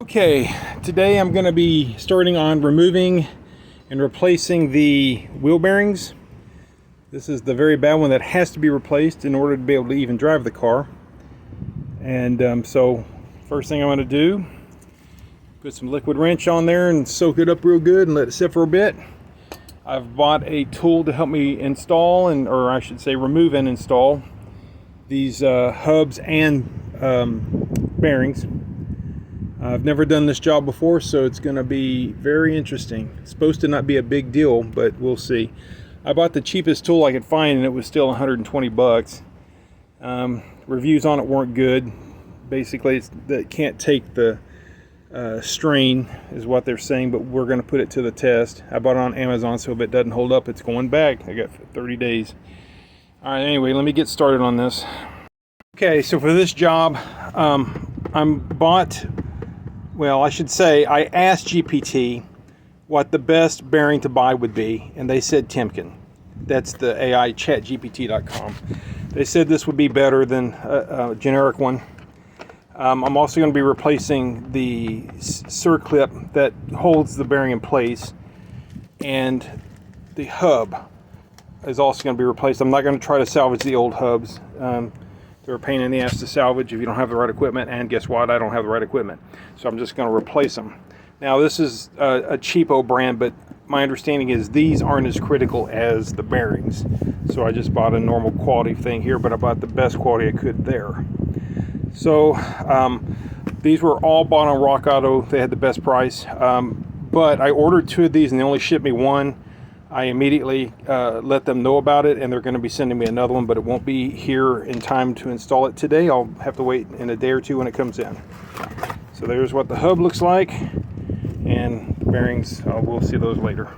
Okay, today I'm going to be starting on removing and replacing the wheel bearings. This is the very bad one that has to be replaced in order to be able to even drive the car. And so first thing I'm going to do, put some liquid wrench on there and soak it up real good and let it sit for a bit. I've bought a tool to help me install, or I should say remove and install these hubs and bearings. I've never done this job before, so it's going to be very interesting. It's supposed to not be a big deal, but we'll see. I bought the cheapest tool I could find, and it was still 120 bucks. Reviews on it weren't good. Basically, it can't take the strain, is what they're saying, but we're going to put it to the test. I bought it on Amazon, so if it doesn't hold up, it's going back. I got 30 days. All right, anyway, let me get started on this. Okay, so for this job, I should say I asked GPT what the best bearing to buy would be, and they said Timken. That's the AI chatgpt.com. They said this would be better than a generic one. I'm also going to be replacing the circlip that holds the bearing in place, and the hub is also going to be replaced. I'm not going to try to salvage the old hubs. They're a pain in the ass to salvage if you don't have the right equipment, and guess what? I don't have the right equipment. So I'm just going to replace them. Now this is a cheapo brand, but my understanding is these aren't as critical as the bearings. So I just bought a normal quality thing here, but I bought the best quality I could there. So these were all bought on Rock Auto. They had the best price. But I ordered 2 of these and they only shipped me 1. I immediately let them know about it, and they're going to be sending me another one, but it won't be here in time to install it today. I'll have to wait in a day or 2 when it comes in. So there's what the hub looks like, and the bearings, we'll see those later.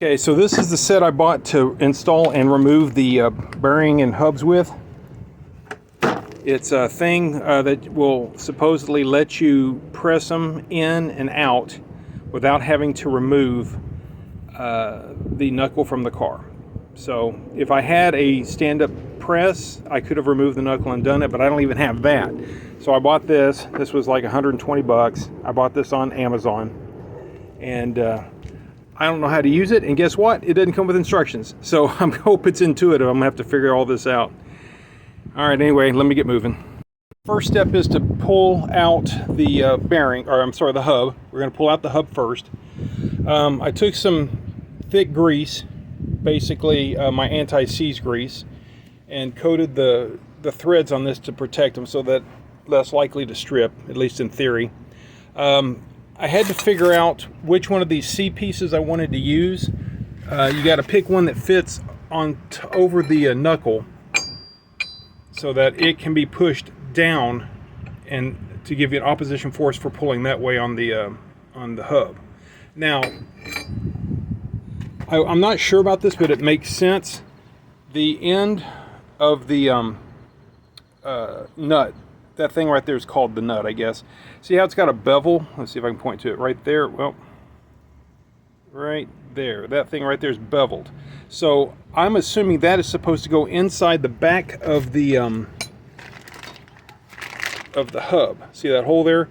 Okay, so this is the set I bought to install and remove the bearing and hubs with. It's a thing that will supposedly let you press them in and out without having to remove the knuckle from the car. So if I had a stand-up press, I could have removed the knuckle and done it, but I don't even have that. So I bought this. This was like 120 bucks. I bought this on Amazon, and I don't know how to use it, and guess what? It didn't come with instructions. So I hope it's intuitive. I'm gonna have to figure all this out. All right, anyway, let me get moving. First step is to pull out the bearing, or I'm sorry, the hub. We're gonna pull out the hub first. I took some thick grease, basically my anti-seize grease, and coated the threads on this to protect them so that less likely to strip, at least in theory. I had to figure out which one of these C pieces I wanted to use. You got to pick one that fits on over the knuckle so that it can be pushed down and to give you an opposition force for pulling that way on the hub. Now, I'm not sure about this, but it makes sense. The end of the nut, that thing right there is called the nut, I guess. See how it's got a bevel? Let's see if I can point to it right there. Well, right there. That thing right there is beveled. So I'm assuming that is supposed to go inside the back of the hub. See that hole there?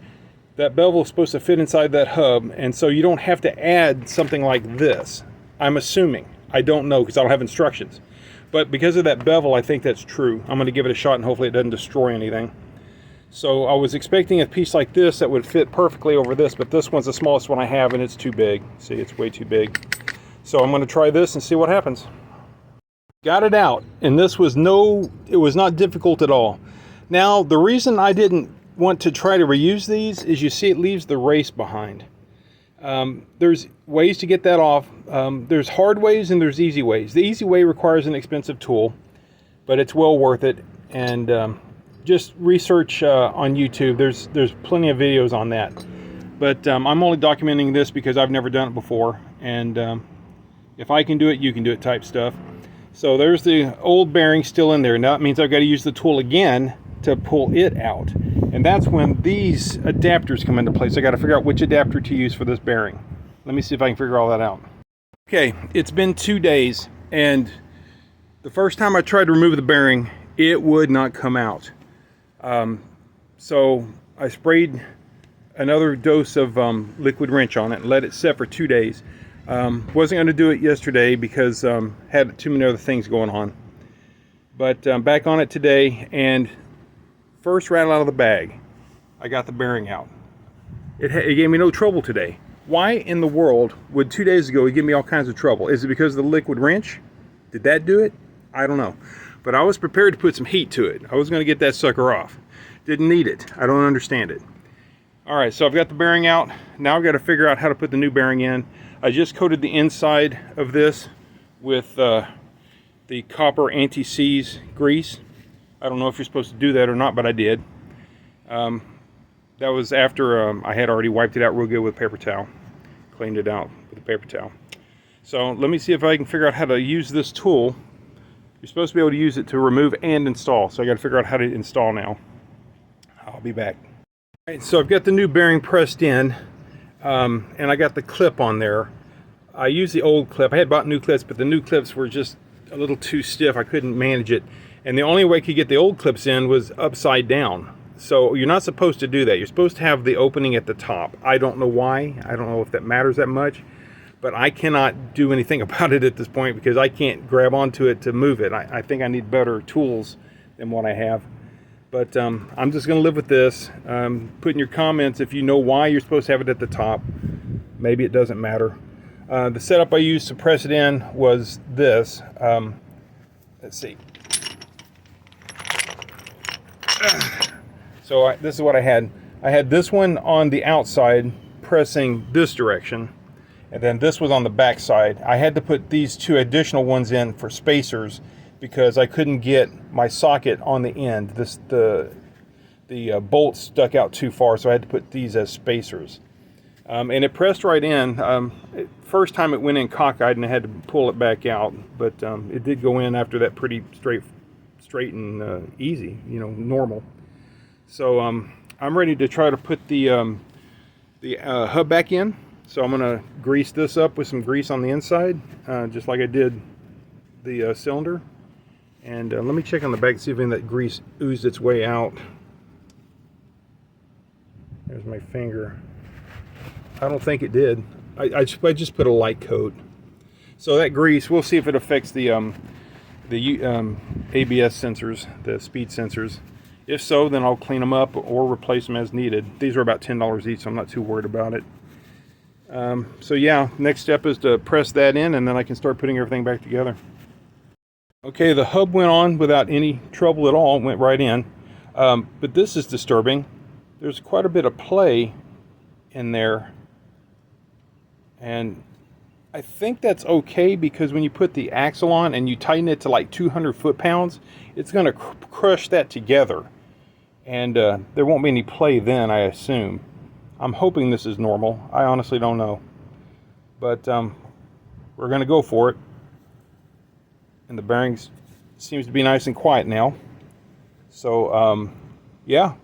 That bevel is supposed to fit inside that hub, and so you don't have to add something like this. I'm assuming. I don't know because I don't have instructions. But because of that bevel, I think that's true. I'm going to give it a shot and hopefully it doesn't destroy anything. So I was expecting a piece like this that would fit perfectly over this, but this one's the smallest one I have and it's too big. See, it's way too big. So I'm going to try this and see what happens. Got it out, and it was not difficult at all. Now, the reason I didn't want to try to reuse these is you see it leaves the race behind. There's ways to get that off. There's hard ways and there's easy ways. The easy way requires an expensive tool, but it's well worth it. And just research on YouTube. There's plenty of videos on that. But I'm only documenting this because I've never done it before. And if I can do it, you can do it type stuff. So there's the old bearing still in there. Now that means I've got to use the tool again to pull it out. And that's when these adapters come into place. I got to figure out which adapter to use for this bearing. Let me see if I can figure all that out. Okay, it's been 2 days, and the first time I tried to remove the bearing, it would not come out. So I sprayed another dose of liquid wrench on it and let it set for 2 days. Wasn't going to do it yesterday because had too many other things going on. But back on it today, and first rattle out of the bag, I got the bearing out. It gave me no trouble today. Why in the world would 2 days ago it give me all kinds of trouble? Is it because of the liquid wrench? Did that do it? I don't know. But I was prepared to put some heat to it. I was going to get that sucker off. Didn't need it. I don't understand it. All right, so I've got the bearing out. Now I've got to figure out how to put the new bearing in. I just coated the inside of this with the copper anti-seize grease. I don't know if you're supposed to do that or not, but I did. That was after I had already wiped it out real good with a paper towel. Cleaned it out with a paper towel. So let me see if I can figure out how to use this tool. You're supposed to be able to use it to remove and install. So I got to figure out how to install now. I'll be back. All right, so I've got the new bearing pressed in, and I got the clip on there. I used the old clip. I had bought new clips, but the new clips were just a little too stiff. I couldn't manage it. And the only way I could get the old clips in was upside down. So you're not supposed to do that. You're supposed to have the opening at the top. I don't know why. I don't know if that matters that much. But I cannot do anything about it at this point because I can't grab onto it to move it. I think I need better tools than what I have. But I'm just going to live with this. Put in your comments if you know why you're supposed to have it at the top. Maybe it doesn't matter. The setup I used to press it in was this. Let's see. So this is what I had. I had this one on the outside pressing this direction, and then this was on the back side. I had to put these two additional ones in for spacers because I couldn't get my socket on the end. The bolt stuck out too far, so I had to put these as spacers. And it pressed right in. First time it went in cockeyed and I had to pull it back out, but it did go in after that pretty straight and easy, normal. So I'm ready to try to put the hub back in. So I'm going to grease this up with some grease on the inside, just like I did the cylinder. And let me check on the back, see if any of that grease oozed its way out. There's my finger. I don't think it did. I just put a light coat. So that grease, we'll see if it affects the ABS sensors, the speed sensors. If so, then I'll clean them up or replace them as needed. These are about $10 each, so I'm not too worried about it. So yeah, next step is to press that in, and then I can start putting everything back together. Okay, the hub went on without any trouble at all, went right in. But this is disturbing. There's quite a bit of play in there. And I think that's okay because when you put the axle on and you tighten it to like 200 foot-pounds, it's going to crush that together. And there won't be any play then, I assume. I'm hoping this is normal. I honestly don't know. But we're going to go for it. And the bearings seems to be nice and quiet now. So, yeah.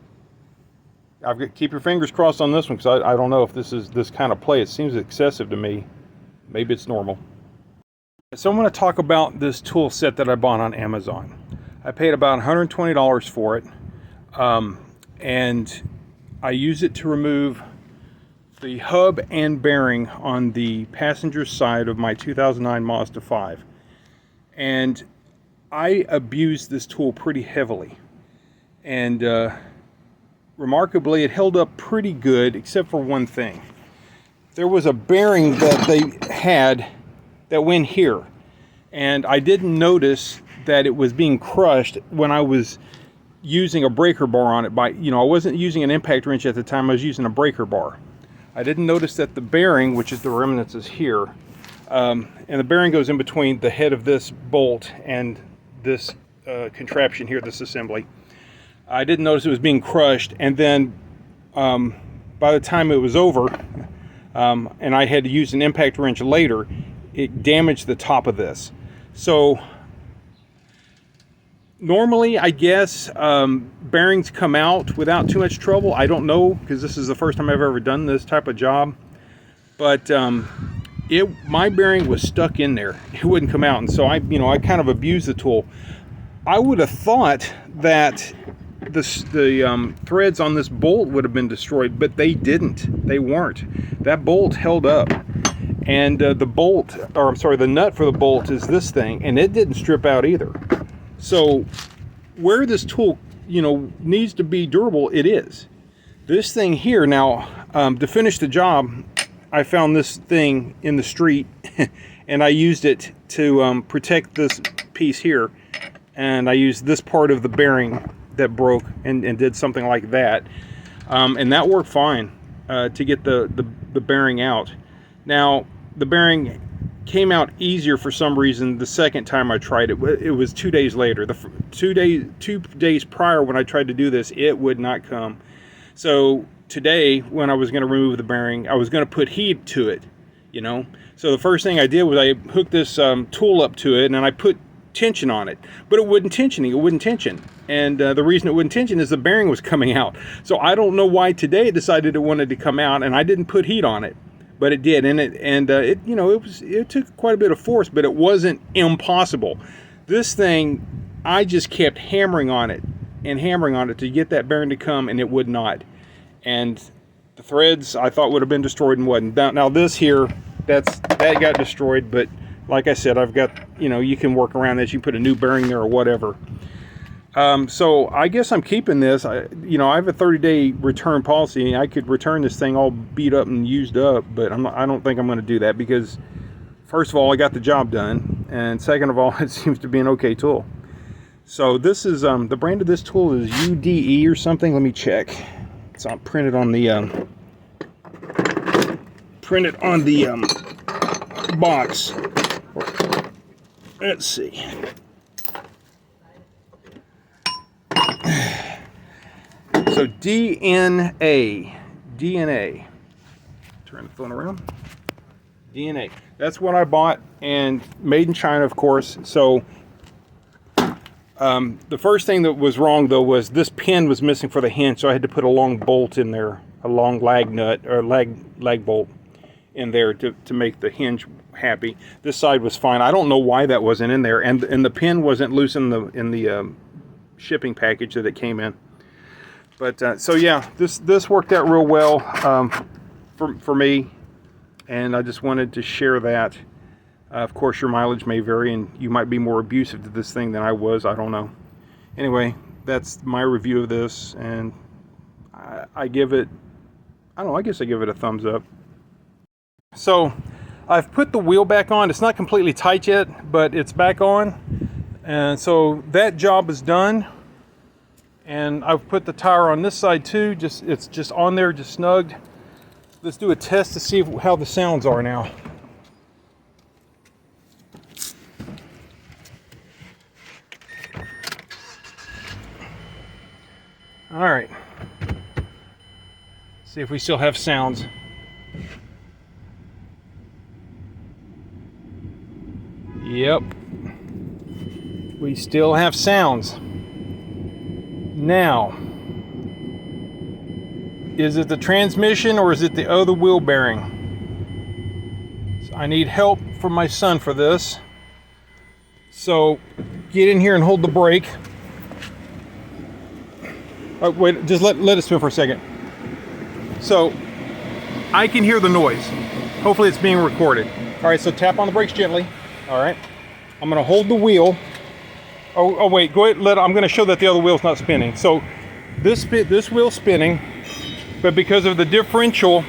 Keep your fingers crossed on this one because I don't know if this is this kind of play. It seems excessive to me. Maybe it's normal. So I'm going to talk about this tool set that I bought on Amazon. I paid about $120 for it. And I use it to remove the hub and bearing on the passenger side of my 2009 Mazda 5. And I abused this tool pretty heavily. And remarkably, it held up pretty good, except for one thing. There was a bearing that they had that went here. And I didn't notice that it was being crushed when I was using a breaker bar on it. I wasn't using an impact wrench at the time, I was using a breaker bar. I didn't notice that the bearing, which is the remnants, is here. And the bearing goes in between the head of this bolt and this contraption here, this assembly. I didn't notice it was being crushed, and then by the time it was over, and I had to use an impact wrench later, it damaged the top of this. So normally, I guess, bearings come out without too much trouble. I don't know, because this is the first time I've ever done this type of job. But my bearing was stuck in there. It wouldn't come out, and so I kind of abused the tool. I would have thought that the threads on this bolt would have been destroyed, but they didn't. They weren't. That bolt held up. And the nut for the bolt is this thing, and it didn't strip out either. So where this tool, needs to be durable, it is. This thing here now, to finish the job, I found this thing in the street and I used it to protect this piece here. And I used this part of the bearing that broke and did something like that. And that worked fine to get the bearing out. Now, the bearing came out easier for some reason the second time I tried it. It was 2 days later. The 2 days prior when I tried to do this, it would not come. So today, when I was going to remove the bearing, I was going to put heat to it, So the first thing I did was I hooked this tool up to it, and I put tension on it, but it wouldn't tension. And the reason it wouldn't tension is the bearing was coming out. So I don't know why today it decided it wanted to come out, and I didn't put heat on it, but it did. And it took quite a bit of force, but it wasn't impossible. This thing, I just kept hammering on it to get that bearing to come, and it would not. And the threads I thought would have been destroyed and wasn't. Now this here, that got destroyed, but like I said, I've got, you can work around this. You put a new bearing there or whatever. So I guess I'm keeping this. I have a 30-day return policy. I could return this thing all beat up and used up, but I don't think I'm going to do that because, first of all, I got the job done, and second of all, it seems to be an okay tool. So this is the brand of this tool is UDE or something. Let me check. It's printed on the box. Let's see. So DNA. Turn the phone around. DNA. That's what I bought, and made in China, of course. So the first thing that was wrong though was this pin was missing for the hinge, so I had to put a long bolt in there, a long lag nut or lag bolt in there to make the hinge happy. This side was fine. I don't know why that wasn't in there, and the pin wasn't loose in the shipping package that it came in. But so yeah, this worked out real well for me, and I just wanted to share that. Of course, your mileage may vary, and you might be more abusive to this thing than I was. I don't know. Anyway, that's my review of this, and I give it, I guess I give it a thumbs up. So I've put the wheel back on. It's not completely tight yet, but it's back on. And so that job is done. And I've put the tire on this side too. It's just on there, just snugged. Let's do a test to see how the sounds are now. All right. See if we still have sounds. Yep. We still have sounds. Now, is it the transmission or is it the other wheel bearing? So I need help from my son for this. So get in here and hold the brake. Oh, wait, just let it spin for a second. So I can hear the noise. Hopefully it's being recorded. All right, so tap on the brakes gently. All right, I'm gonna hold the wheel. Oh wait, go ahead. I'm gonna show that the other wheel's not spinning. So this wheel's spinning, but because of the differential,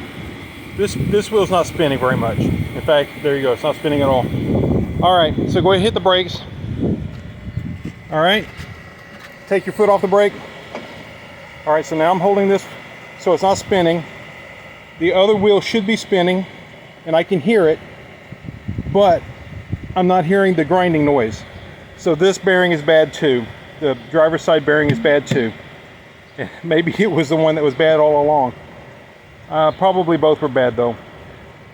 this wheel's not spinning very much. In fact, there you go, it's not spinning at all. All right, so go ahead and hit the brakes. All right, take your foot off the brake. All right, so now I'm holding this so it's not spinning. The other wheel should be spinning, and I can hear it, but I'm not hearing the grinding noise. So this bearing is bad too. The driver's side bearing is bad too. Maybe it was the one that was bad all along. Probably both were bad though.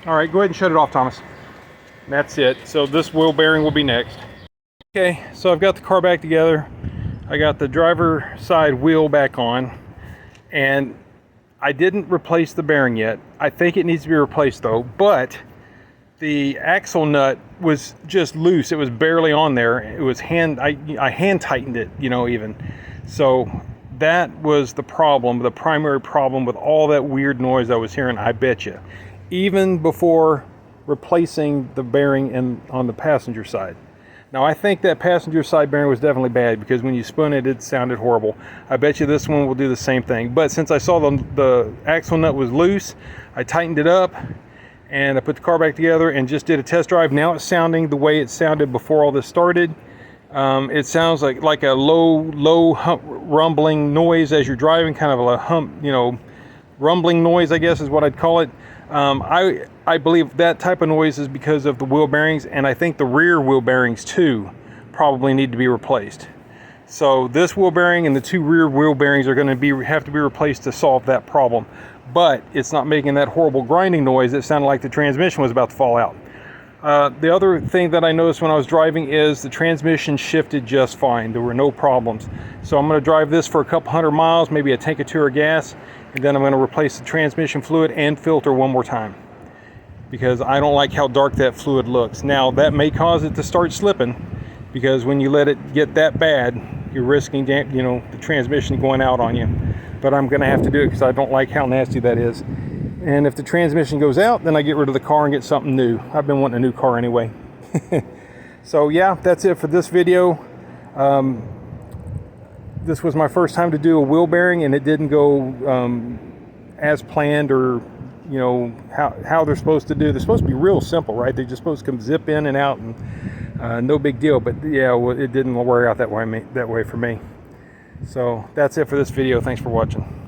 All right, go ahead and shut it off, Thomas. And that's it. So this wheel bearing will be next. Okay, so I've got the car back together. I got the driver side wheel back on, and I didn't replace the bearing yet. I think it needs to be replaced though, but the axle nut was just loose. It was barely on there. It was I hand tightened it, even. So that was the problem, the primary problem with all that weird noise I was hearing, I bet you. Even before replacing the bearing on the passenger side. Now I think that passenger side bearing was definitely bad because when you spun it, it sounded horrible. I bet you this one will do the same thing. But since I saw the axle nut was loose, I tightened it up and I put the car back together and just did a test drive. Now it's sounding the way it sounded before all this started. It sounds like a low rumbling noise as you're driving, kind of a hump, rumbling noise, I guess is what I'd call it. I believe that type of noise is because of the wheel bearings, and I think the rear wheel bearings too probably need to be replaced. So this wheel bearing and the two rear wheel bearings are going to have to be replaced to solve that problem. But it's not making that horrible grinding noise that sounded like the transmission was about to fall out. The other thing that I noticed when I was driving is the transmission shifted just fine. There were no problems. So I'm going to drive this for a couple hundred miles, maybe a tank or two of gas, and then I'm going to replace the transmission fluid and filter one more time, because I don't like how dark that fluid looks. Now that may cause it to start slipping, because when you let it get that bad, you're risking the transmission going out on you. But I'm going to have to do it because I don't like how nasty that is. And if the transmission goes out, then I get rid of the car and get something new. I've been wanting a new car anyway. So yeah, that's it for this video. This was my first time to do a wheel bearing, and it didn't go as planned, or how they're supposed to do. They're supposed to be real simple, right? They're just supposed to come zip in and out, and no big deal. But yeah, well, it didn't work out that way for me. So that's it for this video. Thanks for watching.